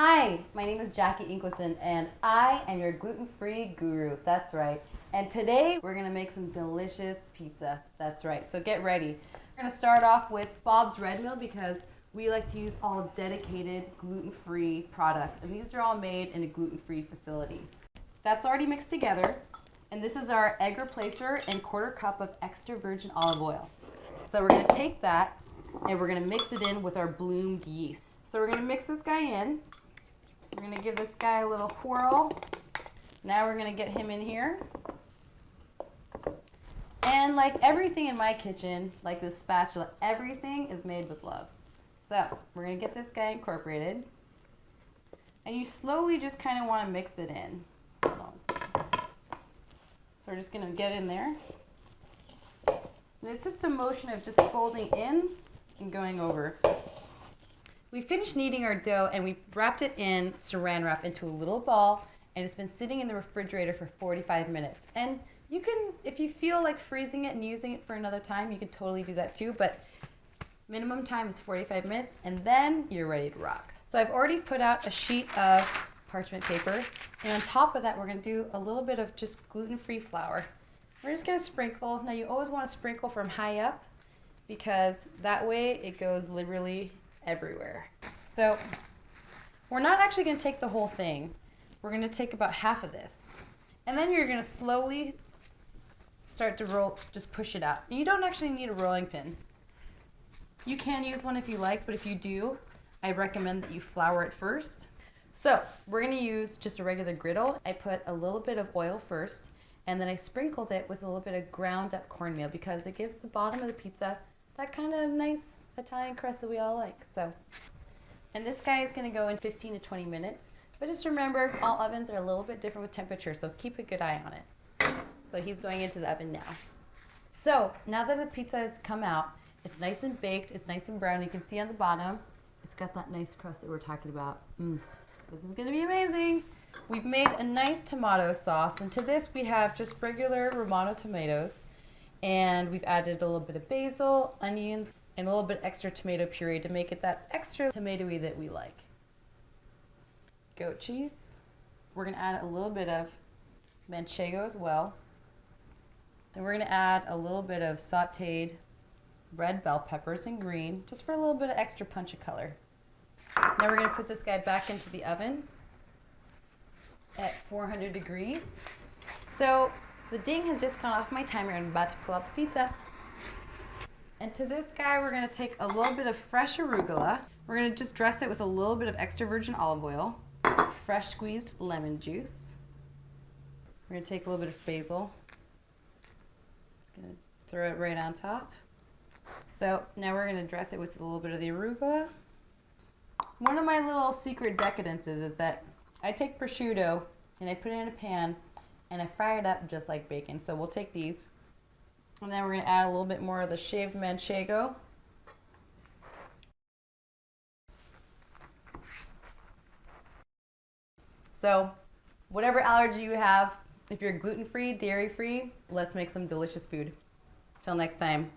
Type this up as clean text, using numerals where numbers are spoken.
Hi, my name is Jackie Inquison and I am your gluten-free guru. That's right. And today we're gonna make some delicious pizza. That's right, so get ready. We're gonna start off with Bob's Red Mill because we like to use all dedicated gluten-free products. And these are all made in a gluten-free facility. That's already mixed together. And this is our egg replacer and quarter cup of extra virgin olive oil. So we're gonna take that and we're gonna mix it in with our bloomed yeast. So we're gonna mix this guy in. We're gonna give this guy a little whirl. Now we're gonna get him in here. And like everything in my kitchen, like this spatula, everything is made with love. So we're gonna get this guy incorporated. And you slowly just kind of wanna mix it in. Hold on a second. So we're just gonna get in there. And it's just a motion of just folding in and going over. We finished kneading our dough and we wrapped it in saran wrap into a little ball, and it's been sitting in the refrigerator for 45 minutes. And you can, if you feel like freezing it and using it for another time, you can totally do that too, but minimum time is 45 minutes and then you're ready to rock. So I've already put out a sheet of parchment paper, and on top of that we're gonna do a little bit of just gluten-free flour. We're just gonna sprinkle. Now you always wanna sprinkle from high up because that way it goes literally everywhere. So we're not actually going to take the whole thing. We're going to take about half of this. And then you're going to slowly start to roll, just push it out. And you don't actually need a rolling pin. You can use one if you like, but if you do, I recommend that you flour it first. So we're going to use just a regular griddle. I put a little bit of oil first, and then I sprinkled it with a little bit of ground up cornmeal because it gives the bottom of the pizza that kind of nice Italian crust that we all like. So, and this guy is going to go in 15 to 20 minutes. But just remember, all ovens are a little bit different with temperature, so keep a good eye on it. So he's going into the oven now. So now that the pizza has come out, it's nice and baked, it's nice and brown. You can see on the bottom, it's got that nice crust that we're talking about. This is going to be amazing. We've made a nice tomato sauce, and to this we have just regular Romano tomatoes. And we've added a little bit of basil, onions, and a little bit extra tomato puree to make it that extra tomatoey that we like. Goat cheese. We're going to add a little bit of manchego as well. Then we're going to add a little bit of sauteed red bell peppers and green, just for a little bit of extra punch of color. Now we're going to put this guy back into the oven at 400 degrees. So the ding has just gone off my timer and I'm about to pull out the pizza. And to this guy, we're going to take a little bit of fresh arugula. We're going to just dress it with a little bit of extra virgin olive oil, fresh squeezed lemon juice. We're going to take a little bit of basil. Just going to throw it right on top. So now we're going to dress it with a little bit of the arugula. One of my little secret decadences is that I take prosciutto and I put it in a pan and I fry it up just like bacon. So we'll take these, and then we're going to add a little bit more of the shaved manchego. So whatever allergy you have, if you're gluten-free, dairy-free, let's make some delicious food. Till next time.